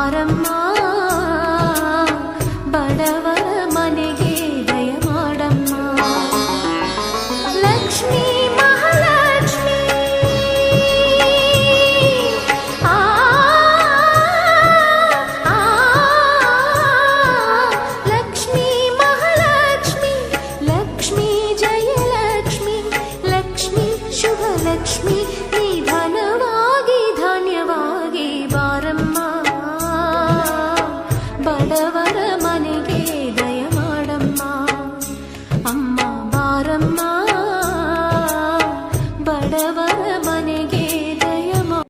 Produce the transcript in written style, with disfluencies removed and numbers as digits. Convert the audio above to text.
ಬಾರಮ್ಮ ಬಡವರ ಮನೆಗೆ ದಯ ಮಾಡಮ್ಮ. ಲಕ್ಷ್ಮೀ ಮಹಾಲಕ್ಷ್ಮಿ ಆ ಲಕ್ಷ್ಮೀ ಮಹಾಲಕ್ಷ್ಮಿ ಲಕ್ಷ್ಮೀ ಜಯಲಕ್ಷ್ಮಿ ಲಕ್ಷ್ಮೀ ಶುಭ ಲಕ್ಷ್ಮಿ ನಿಧಾನವಾಗಿ ಧಾನ್ಯವಾಗಿ ಬಾರಮ್ಮ ಬಡವರ ಮನೆಗೆ ದಯ ಮಾಡಮ್ಮ. ಅಮ್ಮ ಬಾರಮ್ಮ ಬಡವರ